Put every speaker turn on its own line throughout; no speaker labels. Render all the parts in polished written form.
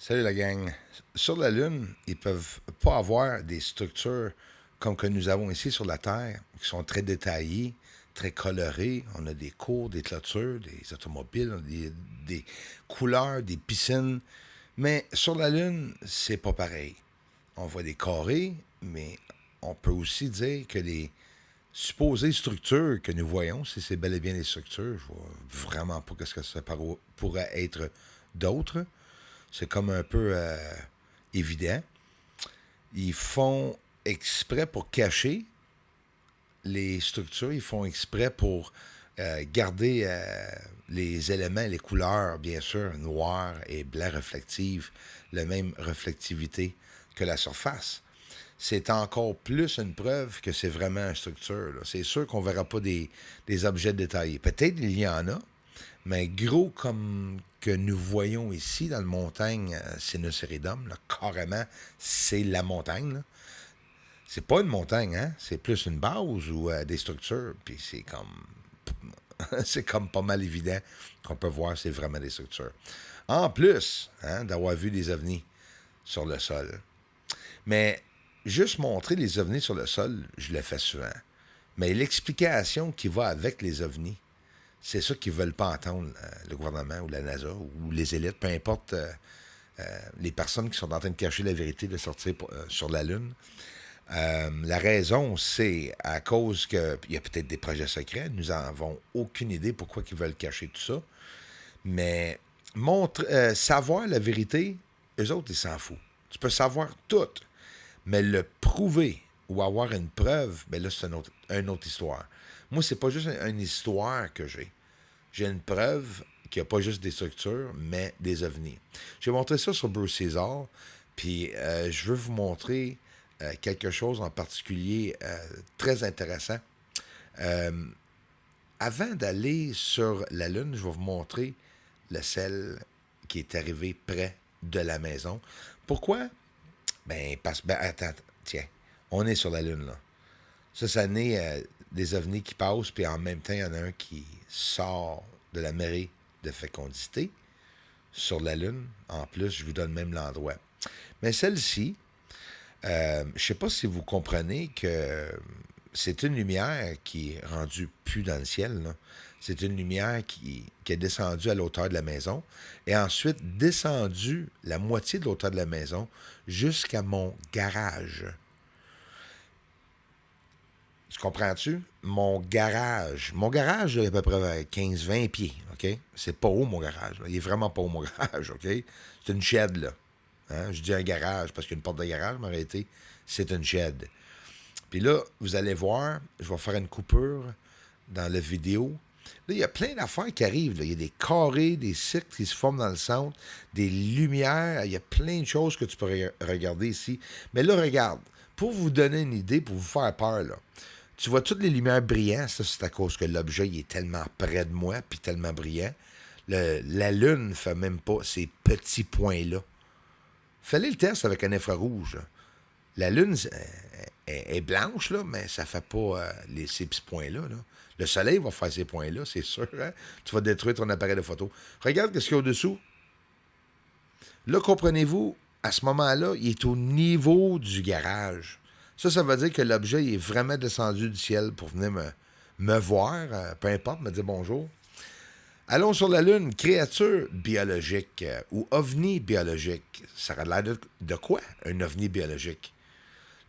Salut la gang. Sur la Lune, ils peuvent pas avoir des structures comme que nous avons ici sur la Terre, qui sont très détaillées, très colorées. On a des cours, des clôtures, des automobiles, des couleurs, des piscines. Mais sur la Lune, c'est pas pareil. On voit des carrés, mais on peut aussi dire que les supposées structures que nous voyons, si c'est bel et bien des structures, je vois vraiment pas ce que ça pourrait être d'autres. C'est comme un peu évident. Ils font exprès pour cacher les structures, ils font exprès pour garder les éléments, les couleurs, bien sûr, noir et blanc reflectives, la même reflectivité que la surface. C'est encore plus une preuve que c'est vraiment une structure. Là. C'est sûr qu'on ne verra pas des objets détaillés. Peut-être il y en a, mais gros comme que nous voyons ici dans la montagne Sinus-Eridum, là, carrément, c'est la montagne. Là. C'est pas une montagne, hein? C'est plus une base ou des structures. Puis c'est comme c'est comme pas mal évident qu'on peut voir c'est vraiment des structures. En plus, hein, d'avoir vu des ovnis sur le sol. Mais juste montrer les ovnis sur le sol, je le fais souvent. Mais l'explication qui va avec les ovnis, c'est ça qu'ils ne veulent pas entendre, le gouvernement ou la NASA ou les élites, peu importe les personnes qui sont en train de cacher la vérité de sortir sur la Lune. La raison, c'est à cause qu'il y a peut-être des projets secrets. Nous n'avons aucune idée pourquoi ils veulent cacher tout ça. Mais savoir la vérité, eux autres, ils s'en foutent. Tu peux savoir tout, mais le prouver ou avoir une preuve, ben là, c'est une autre histoire. Moi, c'est pas juste une histoire que j'ai. J'ai une preuve qu'il n'y a pas juste des structures, mais des ovnis. J'ai montré ça sur Bruce César, puis je veux vous montrer quelque chose en particulier très intéressant. Euh, Avant d'aller sur la Lune, je vais vous montrer le sel qui est arrivé près de la maison. Pourquoi? Attends, tiens, on est sur la Lune, là. Ça, ça naît des ovnis qui passent, puis en même temps, il y en a un qui sort de la marée de fécondité sur la Lune. En plus, je vous donne même l'endroit. Mais celle-ci, je ne sais pas si vous comprenez que c'est une lumière qui est rendue plus dans le ciel. Là. C'est une lumière qui est descendue à l'auteur de la maison et ensuite descendue la moitié de l'auteur de la maison jusqu'à mon garage. Tu comprends-tu? Mon garage. Mon garage, il est à peu près 15-20 pieds, OK? C'est pas haut, mon garage. Il est vraiment pas haut, mon garage, OK? C'est une shed, là. Hein? Je dis un garage parce qu'il y a une porte de garage, mais en réalité, c'est une shed. Puis là, vous allez voir, je vais faire une coupure dans la vidéo. Là, il y a plein d'affaires qui arrivent. Là. Il y a des carrés, des cercles qui se forment dans le centre, des lumières. Il y a plein de choses que tu peux regarder ici. Mais là, regarde, pour vous donner une idée, pour vous faire peur, là, tu vois toutes les lumières brillantes. Ça, c'est à cause que l'objet il est tellement près de moi, puis tellement brillant. La Lune ne fait même pas ces petits points-là. Fallait le test avec un infrarouge. Là. La Lune est blanche, là, mais ça fait pas ces petits points-là. Là. Le Soleil va faire ces points-là, c'est sûr. Hein? Tu vas détruire ton appareil de photo. Regarde ce qu'il y a au-dessous. Là, comprenez-vous, à ce moment-là, il est au niveau du garage. Ça veut dire que l'objet il est vraiment descendu du ciel pour venir me voir, peu importe, me dire bonjour. Allons sur la Lune, créature biologique ou ovni biologique. Ça a l'air de quoi, un ovni biologique?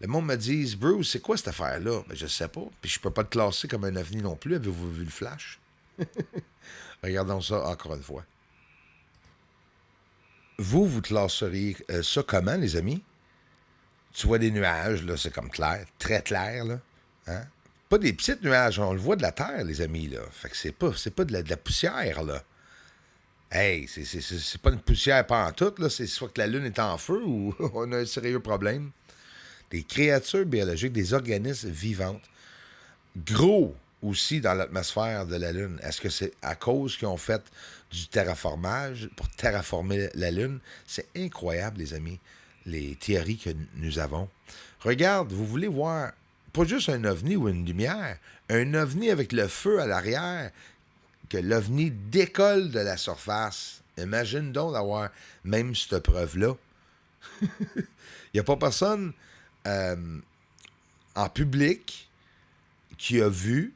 Le monde me dit, Bruce, c'est quoi cette affaire-là? Ben, je sais pas. Puis je peux pas te classer comme un ovni non plus. Avez-vous vu le flash? Regardons ça encore une fois. Vous classeriez ça comment, les amis? Tu vois des nuages, là, c'est comme clair, très clair, là. Hein? Pas des petits nuages, on le voit de la terre, les amis, là. Fait que c'est pas de la poussière, là. Hey, c'est pas une poussière pas en tout, là. C'est soit que la Lune est en feu ou on a un sérieux problème. Des créatures biologiques, des organismes vivants, gros aussi dans l'atmosphère de la Lune. Est-ce que c'est à cause qu'ils ont fait du terraformage pour terraformer la Lune? C'est incroyable, les amis, les théories que nous avons. Regarde, vous voulez voir pas juste un ovni ou une lumière, un ovni avec le feu à l'arrière, que l'ovni décolle de la surface. Imagine donc d'avoir même cette preuve-là. Il n'y a pas personne en public qui a vu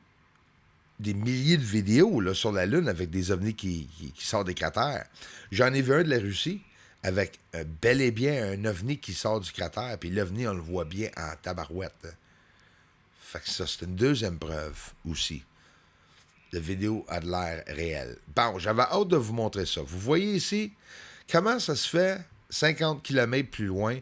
des milliers de vidéos là, sur la Lune avec des ovnis qui sortent des cratères. J'en ai vu un de la Russie avec bel et bien un ovni qui sort du cratère, puis l'ovni, on le voit bien en tabarouette. Fait que ça, c'est une deuxième preuve aussi. La vidéo a de l'air réel. Bon, j'avais hâte de vous montrer ça. Vous voyez ici comment ça se fait 50 km plus loin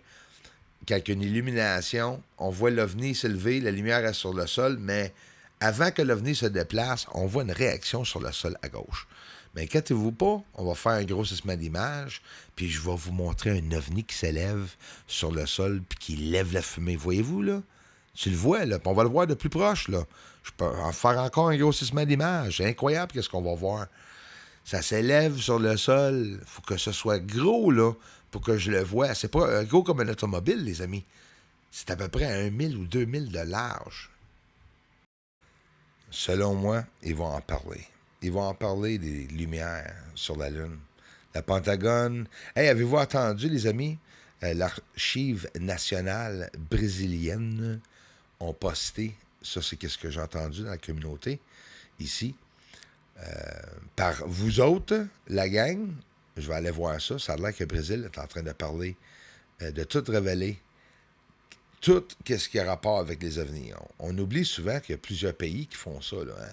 qu'avec une illumination. On voit l'ovni s'élever, la lumière est sur le sol, mais avant que l'ovni se déplace, on voit une réaction sur le sol à gauche. Mais inquiétez-vous pas, on va faire un grossissement d'image, puis je vais vous montrer un ovni qui s'élève sur le sol puis qui lève la fumée. Voyez-vous, là? Tu le vois, là, puis on va le voir de plus proche, là. Je peux en faire encore un grossissement d'image. C'est incroyable qu'est-ce qu'on va voir. Ça s'élève sur le sol. Il faut que ce soit gros, là, pour que je le voie. C'est pas gros comme un automobile, les amis. C'est à peu près 1000 ou 2000 de large. Selon moi, ils vont en parler. Ils vont en parler des lumières sur la Lune. La Pentagone. Hey, avez-vous entendu, les amis? L'Archive nationale brésilienne ont posté, ça c'est ce que j'ai entendu dans la communauté, ici, par vous autres, la gang. Je vais aller voir ça. Ça a l'air que le Brésil est en train de parler, de tout révéler, tout ce qui a rapport avec les ovnis. On oublie souvent qu'il y a plusieurs pays qui font ça, là, hein?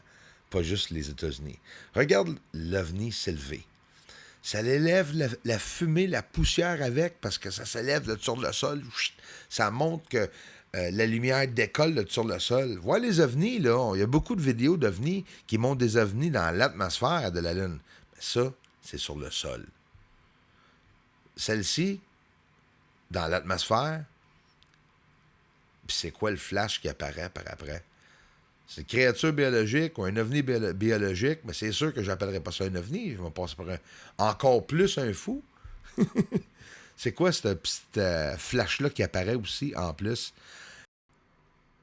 Pas juste les États-Unis. Regarde l'ovni s'élever. Ça l'élève la fumée, la poussière avec, parce que ça s'élève là, sur le sol. Ça montre que la lumière décolle là, sur le sol. Voir les ovnis, là, il y a beaucoup de vidéos d'ovnis qui montrent des ovnis dans l'atmosphère de la Lune. Mais ça, c'est sur le sol. Celle-ci, dans l'atmosphère, puis c'est quoi le flash qui apparaît par après? C'est une créature biologique ou un ovni biologique, mais c'est sûr que je n'appellerai pas ça un ovni. Je vais passer par encore plus un fou. C'est quoi ce petit flash-là qui apparaît aussi en plus?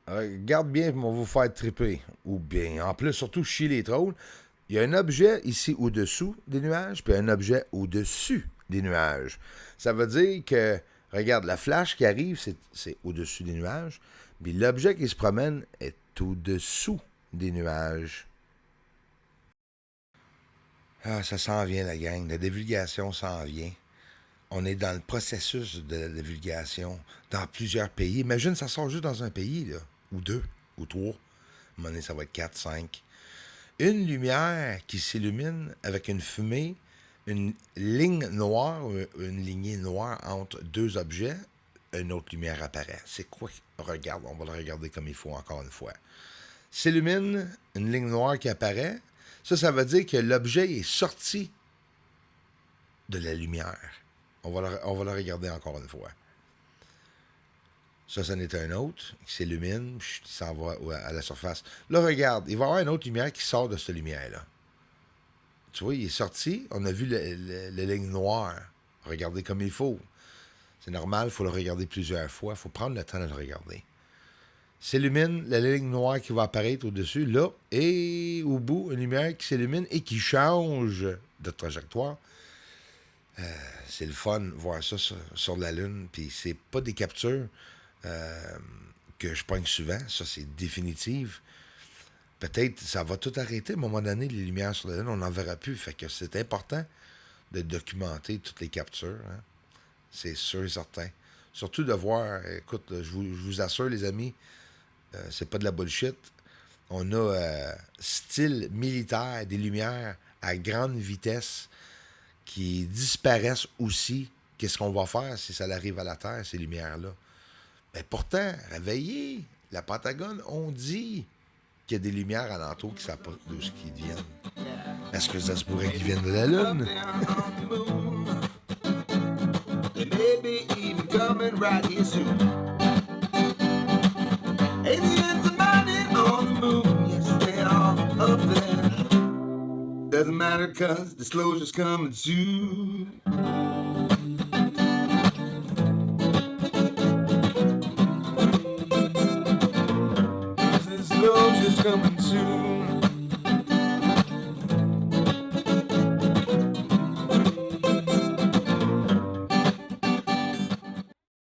Regarde bien, on va vous faire triper. Ou bien, en plus, surtout chez les trolls, il y a un objet ici au-dessous des nuages, puis un objet au-dessus des nuages. Ça veut dire que, regarde, la flash qui arrive, c'est au-dessus des nuages, puis l'objet qui se promène est au-dessous des nuages. Ah, ça s'en vient, la gang. La divulgation s'en vient. On est dans le processus de la divulgation dans plusieurs pays. Imagine, ça sort juste dans un pays, là, ou deux, ou trois. À un moment donné, ça va être 4, 5. Une lumière qui s'illumine avec une fumée, une ligne noire, une lignée noire entre deux objets, une autre lumière apparaît. C'est quoi? Regarde, on va le regarder comme il faut encore une fois. S'illumine, une ligne noire qui apparaît. Ça veut dire que l'objet est sorti de la lumière. On va le regarder encore une fois. Ça en est un autre qui s'illumine, puis il s'en va à la surface. Là, regarde, il va y avoir une autre lumière qui sort de cette lumière-là. Tu vois, il est sorti, on a vu la ligne noire. Regardez comme il faut. C'est normal, il faut le regarder plusieurs fois. Il faut prendre le temps de le regarder. S'illumine, la ligne noire qui va apparaître au-dessus, là, et au bout, une lumière qui s'illumine et qui change de trajectoire. C'est le fun de voir ça sur la Lune. Puis c'est pas des captures que je pogne souvent. Ça, c'est définitive. Peut-être ça va tout arrêter à un moment donné, les lumières sur la Lune, on n'en verra plus. Fait que c'est important de documenter toutes les captures. Hein? C'est sûr et certain. Surtout de voir, écoute, je vous assure, les amis, c'est pas de la bullshit. On a style militaire, des lumières à grande vitesse qui disparaissent aussi. Qu'est-ce qu'on va faire si ça arrive à la Terre, ces lumières-là? Mais pourtant, réveillez, la Pentagone, on dit qu'il y a des lumières alentour qui ne savent pas d'où ils viennent. Est-ce que ça se pourrait qu'ils viennent de la Lune? Doesn't matter cause disclosure's coming soon. Disclosure's coming soon.